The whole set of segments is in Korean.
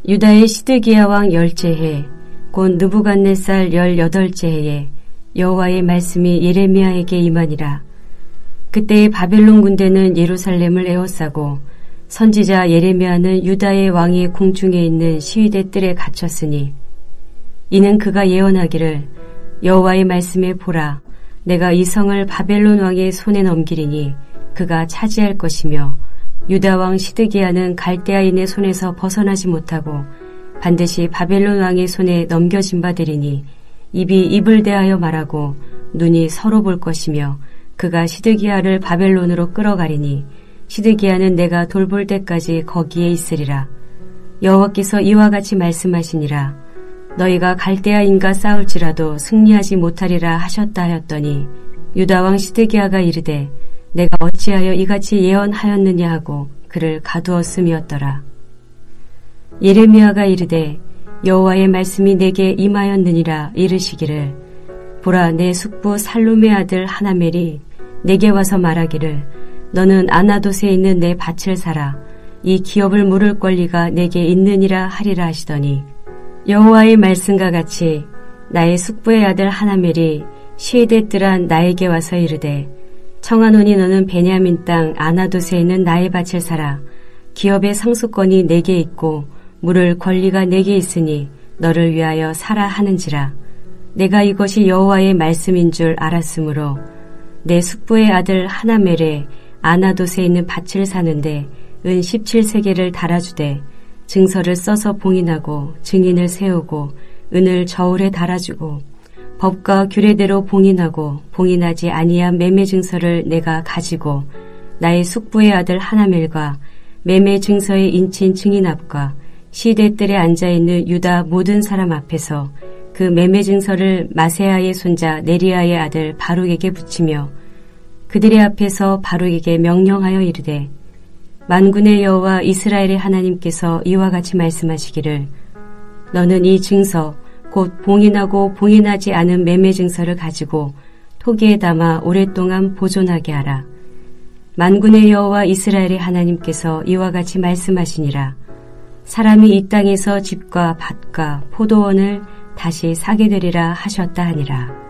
유다의 시드기야 왕 열째 해, 곧 느부갓네살 18째 해에 여호와의 말씀이 예레미야에게 임하니라. 그때의 바벨론 군대는 예루살렘을 에워싸고 선지자 예레미야는 유다의 왕의 궁중에 있는 시위대 뜰에 갇혔으니, 이는 그가 예언하기를 여호와의 말씀에 보라, 내가 이 성을 바벨론 왕의 손에 넘기리니 그가 차지할 것이며 유다 왕 시드기야는 갈대아인의 손에서 벗어나지 못하고 반드시 바벨론 왕의 손에 넘겨진 바 되리니 입이 입을 대하여 말하고 눈이 서로 볼 것이며 그가 시드기야를 바벨론으로 끌어가리니 시드기야는 내가 돌볼 때까지 거기에 있으리라. 여호와께서 이와 같이 말씀하시니라. 너희가 갈대아인과 싸울지라도 승리하지 못하리라 하셨다 하였더니 유다 왕 시드기야가 이르되 내가 어찌하여 이같이 예언하였느냐 하고 그를 가두었음이었더라. 예레미야가 이르되 여호와의 말씀이 내게 임하였느니라 이르시기를, 보라, 내 숙부 살룸의 아들 하나멜이 내게 와서 말하기를 너는 아나돗에 있는 내 밭을 사라. 이 기업을 물을 권리가 내게 있느니라 하리라 하시더니, 여호와의 말씀과 같이 나의 숙부의 아들 하나멜이 시위대 뜰한 나에게 와서 이르되, 청하노니 너는 베냐민 땅 아나돗에 있는 나의 밭을 사라. 기업의 상속권이 내게 있고 물을 권리가 내게 있으니 너를 위하여 사라 하는지라. 내가 이것이 여호와의 말씀인 줄 알았으므로 내 숙부의 아들 하나멜에 아나돗에 있는 밭을 사는데 은 17세겔을 달아주되 증서를 써서 봉인하고 증인을 세우고 은을 저울에 달아주고 법과 규례대로 봉인하고 봉인하지 아니한 매매 증서를 내가 가지고 나의 숙부의 아들 하나멜과 매매 증서의 인친 증인 앞과 시대 뜰에 앉아있는 유다 모든 사람 앞에서 그 매매 증서를 마세아의 손자 네리아의 아들 바룩에게 붙이며 그들의 앞에서 바룩에게 명령하여 이르되, 만군의 여호와 이스라엘의 하나님께서 이와 같이 말씀하시기를, 너는 이 증서 곧 봉인하고 봉인하지 않은 매매 증서를 가지고 토기에 담아 오랫동안 보존하게 하라. 만군의 여호와 이스라엘의 하나님께서 이와 같이 말씀하시니라. 사람이 이 땅에서 집과 밭과 포도원을 다시 사게 되리라 하셨다 하니라.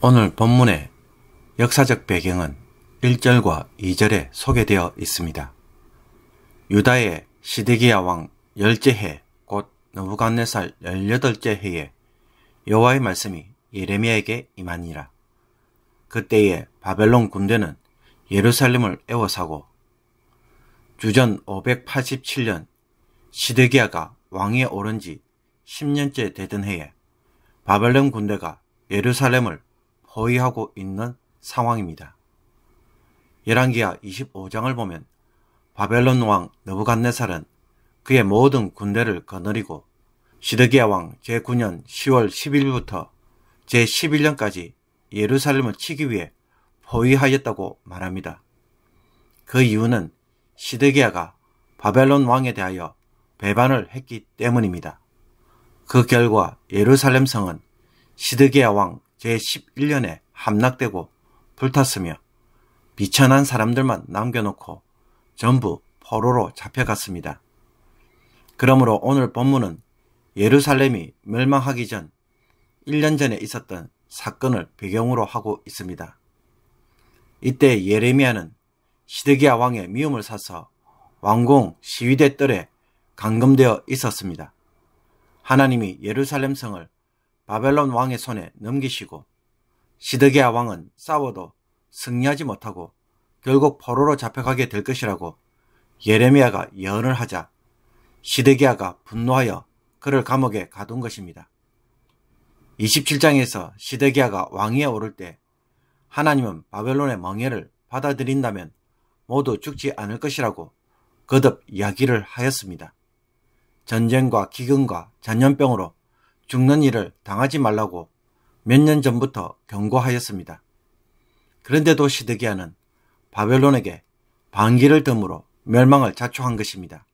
오늘 본문의 역사적 배경은 1절과 2절에 소개되어 있습니다. 유다의 시드기야 왕 10째 해, 곧 느부갓네살 18째 해에 여호와의 말씀이 예레미야에게 임하니라. 그때에 바벨론 군대는 예루살렘을 에워싸고 주전 587년 시드기야가 왕위에 오른 지 10년째 되던 해에 바벨론 군대가 예루살렘을 포위하고 있는 상황입니다. 열왕기하 25장을 보면 바벨론 왕 느부갓네살은 그의 모든 군대를 거느리고 시드기야 왕 제9년 10월 10일부터 제11년까지 예루살렘을 치기 위해 포위하였다고 말합니다. 그 이유는 시드기야가 바벨론 왕에 대하여 배반을 했기 때문입니다. 그 결과 예루살렘 성은 시드기야 왕 제11년에 함락되고 불탔으며 비천한 사람들만 남겨놓고 전부 포로로 잡혀갔습니다. 그러므로 오늘 본문은 예루살렘이 멸망하기 전 1년 전에 있었던 사건을 배경으로 하고 있습니다. 이때 예레미야는 시드기야 왕의 미움을 사서 왕궁 시위대 뜰에 감금되어 있었습니다. 하나님이 예루살렘 성을 바벨론 왕의 손에 넘기시고 시드기야 왕은 싸워도 승리하지 못하고 결국 포로로 잡혀가게 될 것이라고 예레미야가 예언을 하자 시드기야가 분노하여 그를 감옥에 가둔 것입니다. 27장에서 시드기야가 왕위에 오를 때 하나님은 바벨론의 멍에를 받아들인다면 모두 죽지 않을 것이라고 거듭 이야기를 하였습니다. 전쟁과 기근과 전염병으로 죽는 일을 당하지 말라고 몇 년 전부터 경고하였습니다. 그런데도 시드기야는 바벨론에게 반기를 덤으로 멸망을 자초한 것입니다.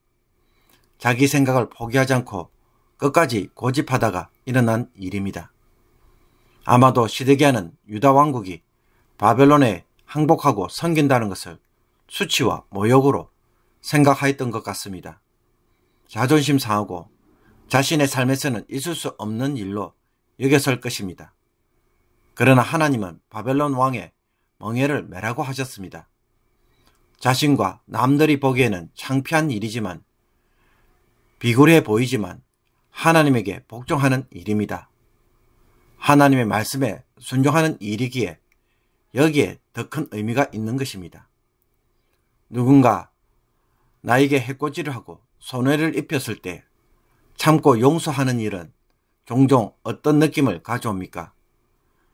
자기 생각을 포기하지 않고 끝까지 고집하다가 일어난 일입니다. 아마도 시드기야는 유다 왕국이 바벨론에 항복하고 섬긴다는 것을 수치와 모욕으로 생각하였던 것 같습니다. 자존심 상하고 자신의 삶에서는 있을 수 없는 일로 여겼을 것입니다. 그러나 하나님은 바벨론 왕의 멍에를 매라고 하셨습니다. 자신과 남들이 보기에는 창피한 일이지만 비굴해 보이지만 하나님에게 복종하는 일입니다. 하나님의 말씀에 순종하는 일이기에 여기에 더 큰 의미가 있는 것입니다. 누군가 나에게 해코지를 하고 손해를 입혔을 때 참고 용서하는 일은 종종 어떤 느낌을 가져옵니까?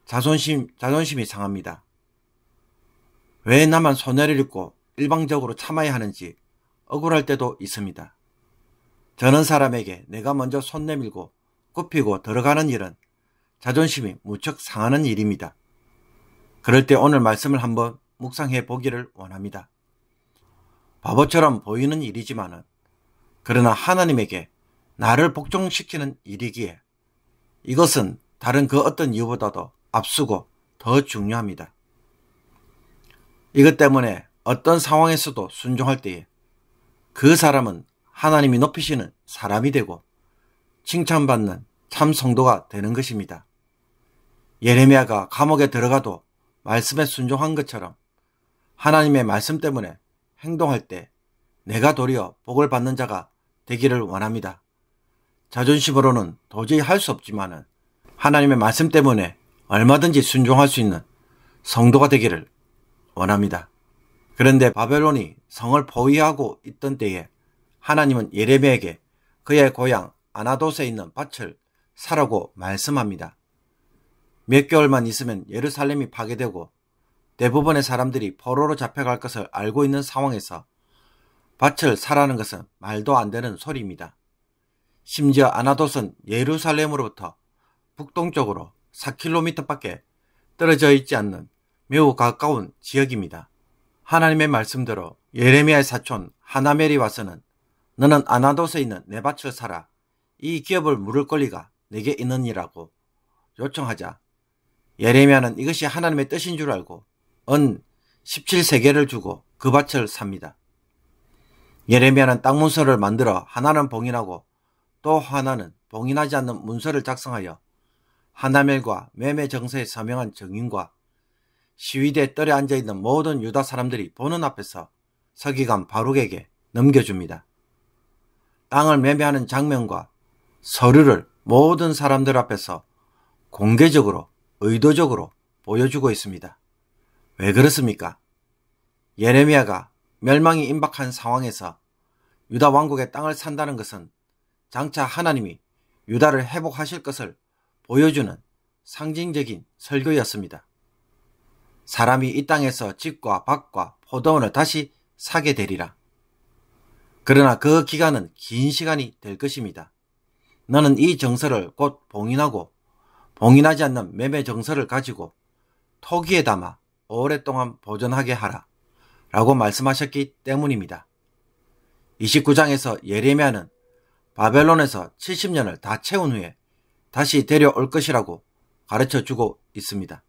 자존심이 상합니다. 왜 나만 손해를 입고 일방적으로 참아야 하는지 억울할 때도 있습니다. 저는 사람에게 내가 먼저 손 내밀고 굽히고 들어가는 일은 자존심이 무척 상하는 일입니다. 그럴 때 오늘 말씀을 한번 묵상해 보기를 원합니다. 바보처럼 보이는 일이지만은 그러나 하나님에게 나를 복종시키는 일이기에 이것은 다른 그 어떤 이유보다도 앞서고 더 중요합니다. 이것 때문에 어떤 상황에서도 순종할 때에 그 사람은 하나님이 높이시는 사람이 되고 칭찬받는 참 성도가 되는 것입니다. 예레미야가 감옥에 들어가도 말씀에 순종한 것처럼 하나님의 말씀 때문에 행동할 때 내가 도리어 복을 받는 자가 되기를 원합니다. 자존심으로는 도저히 할 수 없지만 하나님의 말씀 때문에 얼마든지 순종할 수 있는 성도가 되기를 원합니다. 그런데 바벨론이 성을 포위하고 있던 때에 하나님은 예레미야에게 그의 고향 아나돗에 있는 밭을 사라고 말씀합니다. 몇 개월만 있으면 예루살렘이 파괴되고 대부분의 사람들이 포로로 잡혀갈 것을 알고 있는 상황에서 밭을 사라는 것은 말도 안 되는 소리입니다. 심지어 아나돗은 예루살렘으로부터 북동쪽으로 4km밖에 떨어져 있지 않는 매우 가까운 지역입니다. 하나님의 말씀대로 예레미야의 사촌 하나멜이 와서는 너는 아나돗에 있는 내 밭을 사라. 이 기업을 물을 권리가 내게 있느니라고 요청하자 예레미야는 이것이 하나님의 뜻인 줄 알고 은 17세겔을 주고 그 밭을 삽니다. 예레미야는 땅 문서를 만들어 하나는 봉인하고 또 하나는 봉인하지 않는 문서를 작성하여 하나멜과 매매 정서에 서명한 증인과 시위대 뜰에 앉아있는 모든 유다 사람들이 보는 앞에서 서기관 바룩에게 넘겨줍니다. 땅을 매매하는 장면과 서류를 모든 사람들 앞에서 공개적으로 의도적으로 보여주고 있습니다. 왜 그렇습니까? 예레미야가 멸망이 임박한 상황에서 유다 왕국의 땅을 산다는 것은 장차 하나님이 유다를 회복하실 것을 보여주는 상징적인 설교였습니다. 사람이 이 땅에서 집과 밭과 포도원을 다시 사게 되리라. 그러나 그 기간은 긴 시간이 될 것입니다. 너는 이 정서를 곧 봉인하고 봉인하지 않는 매매 정서를 가지고 토기에 담아 오랫동안 보존하게 하라 라고 말씀하셨기 때문입니다. 29장에서 예레미야는 바벨론에서 70년을 다 채운 후에 다시 데려올 것이라고 가르쳐주고 있습니다.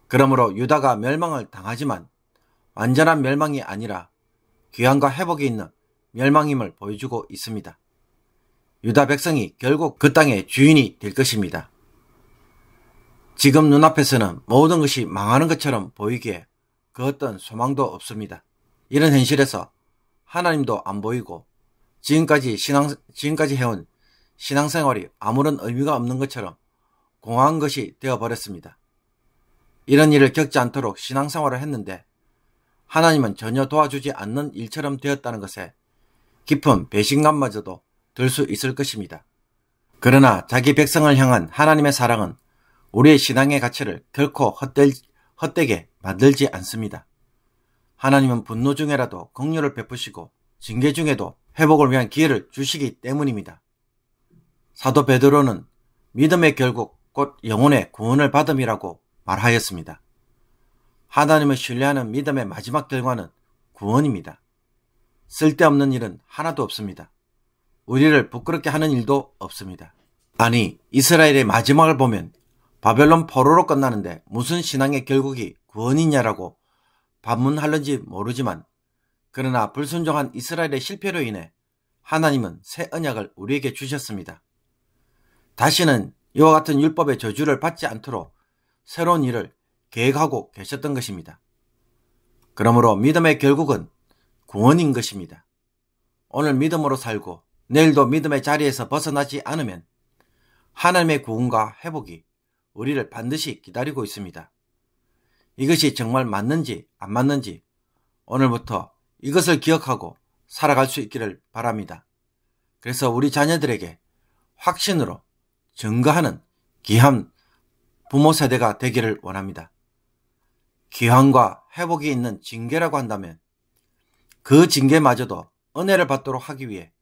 그러므로 유다가 멸망을 당하지만 완전한 멸망이 아니라 귀환과 회복이 있는 멸망임을 보여주고 있습니다. 유다 백성이 결국 그 땅의 주인이 될 것입니다. 지금 눈앞에서는 모든 것이 망하는 것처럼 보이기에 그 어떤 소망도 없습니다. 이런 현실에서 하나님도 안 보이고 지금까지 해온 신앙생활이 아무런 의미가 없는 것처럼 공허한 것이 되어버렸습니다. 이런 일을 겪지 않도록 신앙생활을 했는데 하나님은 전혀 도와주지 않는 일처럼 되었다는 것에 깊은 배신감마저도 들 수 있을 것입니다. 그러나 자기 백성을 향한 하나님의 사랑은 우리의 신앙의 가치를 결코 헛되게 만들지 않습니다. 하나님은 분노 중에라도 긍휼을 베푸시고 징계 중에도 회복을 위한 기회를 주시기 때문입니다. 사도 베드로는 믿음의 결국 곧 영혼의 구원을 받음이라고 말하였습니다. 하나님을 신뢰하는 믿음의 마지막 결과는 구원입니다. 쓸데없는 일은 하나도 없습니다. 우리를 부끄럽게 하는 일도 없습니다. 아니, 이스라엘의 마지막을 보면 바벨론 포로로 끝나는데 무슨 신앙의 결국이 구원이냐라고 반문하는지 모르지만 그러나 불순종한 이스라엘의 실패로 인해 하나님은 새 언약을 우리에게 주셨습니다. 다시는 이와 같은 율법의 저주를 받지 않도록 새로운 일을 계획하고 계셨던 것입니다. 그러므로 믿음의 결국은 구원인 것입니다. 오늘 믿음으로 살고 내일도 믿음의 자리에서 벗어나지 않으면 하나님의 구원과 회복이 우리를 반드시 기다리고 있습니다. 이것이 정말 맞는지 안 맞는지 오늘부터 이것을 기억하고 살아갈 수 있기를 바랍니다. 그래서 우리 자녀들에게 확신으로 증거하는 귀한 부모 세대가 되기를 원합니다. 귀환과 회복이 있는 징계라고 한다면 그 징계마저도 은혜를 받도록 하기 위해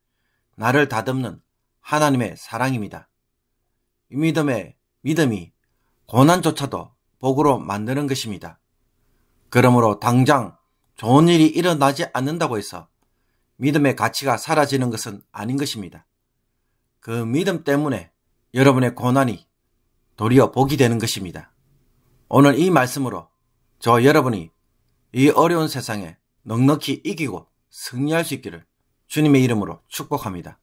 나를 다듬는 하나님의 사랑입니다. 이 믿음이 고난조차도 복으로 만드는 것입니다. 그러므로 당장 좋은 일이 일어나지 않는다고 해서 믿음의 가치가 사라지는 것은 아닌 것입니다. 그 믿음 때문에 여러분의 고난이 도리어 복이 되는 것입니다. 오늘 이 말씀으로 저 여러분이 이 어려운 세상에 넉넉히 이기고 승리할 수 있기를 주님의 이름으로 축복합니다.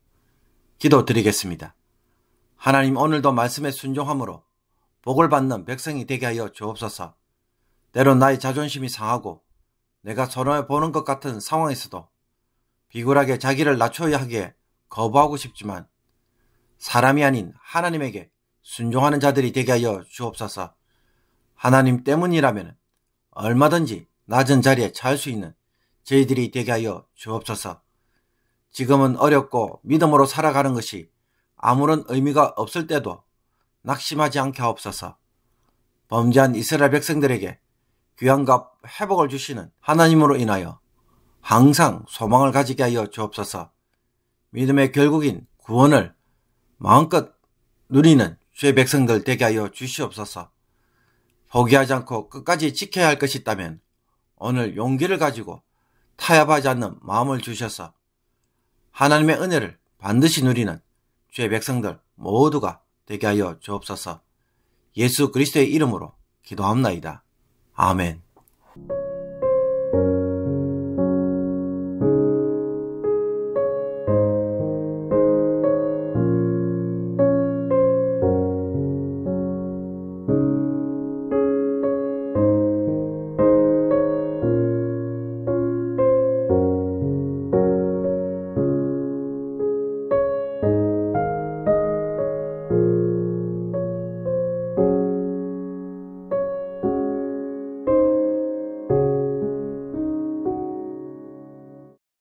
기도드리겠습니다. 하나님, 오늘도 말씀에 순종함으로 복을 받는 백성이 되게 하여 주옵소서. 때론 나의 자존심이 상하고 내가 손해보는 것 같은 상황에서도 비굴하게 자기를 낮춰야 하기에 거부하고 싶지만 사람이 아닌 하나님에게 순종하는 자들이 되게 하여 주옵소서. 하나님 때문이라면 얼마든지 낮은 자리에 처할 수 있는 저희들이 되게 하여 주옵소서. 지금은 어렵고 믿음으로 살아가는 것이 아무런 의미가 없을 때도 낙심하지 않게 하옵소서. 범죄한 이스라엘 백성들에게 귀환과 회복을 주시는 하나님으로 인하여 항상 소망을 가지게 하여 주옵소서. 믿음의 결국인 구원을 마음껏 누리는 주의 백성들 되게 하여 주시옵소서. 포기하지 않고 끝까지 지켜야 할 것이 있다면 오늘 용기를 가지고 타협하지 않는 마음을 주셔서 하나님의 은혜를 반드시 누리는 주의 백성들 모두가 되게 하여 주옵소서. 예수 그리스도의 이름으로 기도합나이다. 아멘.